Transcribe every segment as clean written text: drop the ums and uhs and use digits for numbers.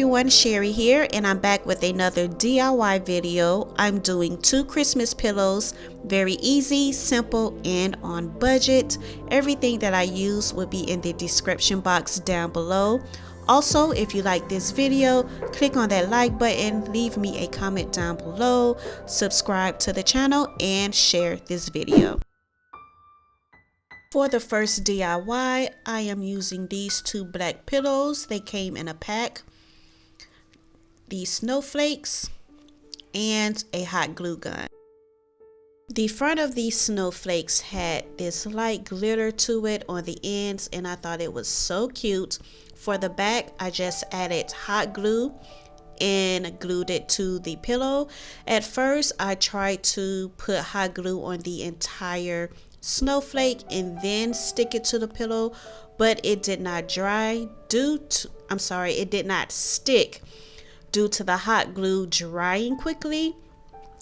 everyone, Sherry here, and I'm back with another DIY video. I'm doing 2 Christmas pillows, very easy, simple, and on budget. Everything that I use will be in the description box down below. Also, if you like this video, click on that like button, leave me a comment down below, subscribe to the channel, and share this video. For the first DIY, I am using these 2 black pillows. They came in a pack. These snowflakes and a hot glue gun. The front of these snowflakes had this light glitter to it on the ends, and I thought it was so cute. For the back, I just added hot glue and glued it to the pillow. At first, I tried to put hot glue on the entire snowflake and then stick it to the pillow, but it did not it did not stick due to the hot glue drying quickly.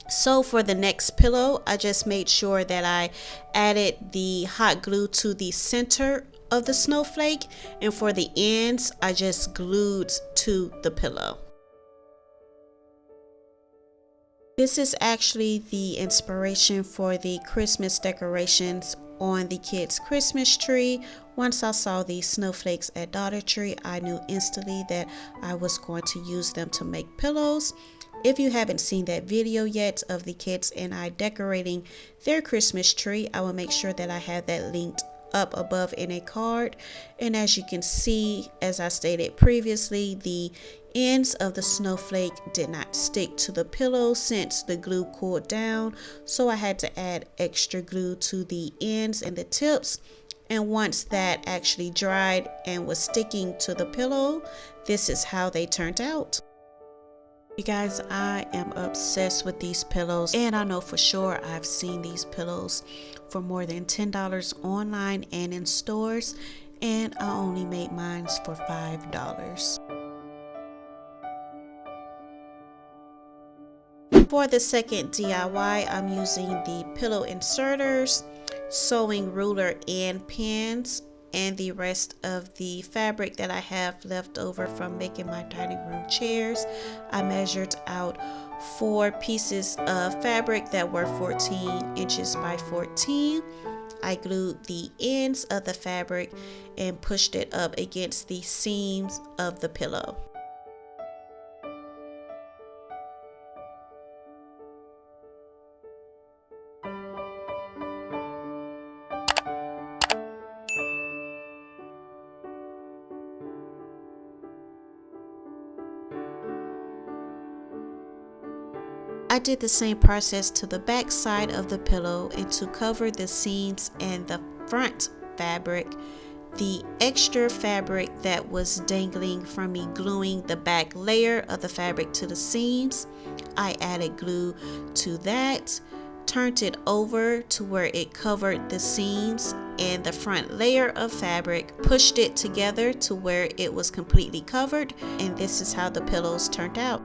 So for the next pillow, I just made sure that I added the hot glue to the center of the snowflake, and for the ends I just glued to the pillow. This is actually the inspiration for the Christmas decorations on the kids' Christmas tree. Once I saw these snowflakes at Dollar Tree, I knew instantly that I was going to use them to make pillows. If you haven't seen that video yet of the kids and I decorating their Christmas tree, I will make sure that I have that linked up above in a card. And as you can see, as I stated previously, the ends of the snowflake did not stick to the pillow since the glue cooled down, so I had to add extra glue to the ends and the tips. And once that actually dried and was sticking to the pillow, this is how they turned out. You guys, I am obsessed with these pillows, and I know for sure I've seen these pillows for more than $10 online and in stores, and I only made mine for $5. For the second DIY, I'm using the pillow inserters, sewing ruler and pins, and the rest of the fabric that I have left over from making my dining room chairs. I measured out 4 pieces of fabric that were 14 inches by 14. I glued the ends of the fabric and pushed it up against the seams of the pillow. I did the same process to the back side of the pillow, and to cover the seams and the front fabric, the extra fabric that was dangling from me gluing the back layer of the fabric to the seams, I added glue to that, turned it over to where it covered the seams and the front layer of fabric, pushed it together to where it was completely covered, and this is how the pillows turned out.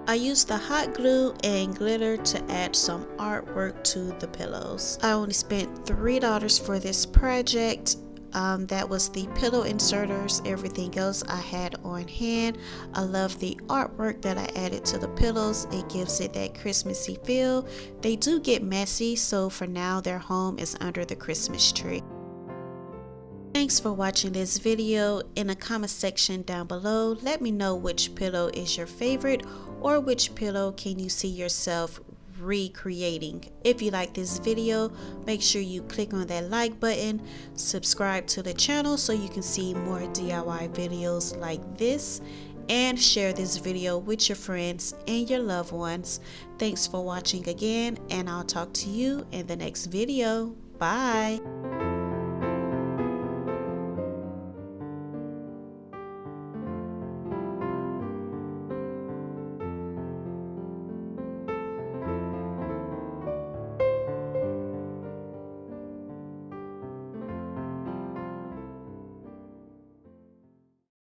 I used the hot glue and glitter to add some artwork to the pillows. I only spent $3 for this project. That was the pillow inserters. Everything else I had on hand. I love the artwork that I added to the pillows. It gives it that Christmassy feel. They do get messy, so for now their home is under the Christmas tree. Thanks for watching this video. In the comment section down below, let me know which pillow is your favorite, or which pillow can you see yourself recreating. If you like this video, make sure you click on that like button, subscribe to the channel so you can see more DIY videos like this, and share this video with your friends and your loved ones. Thanks for watching again, and I'll talk to you in the next video. Bye.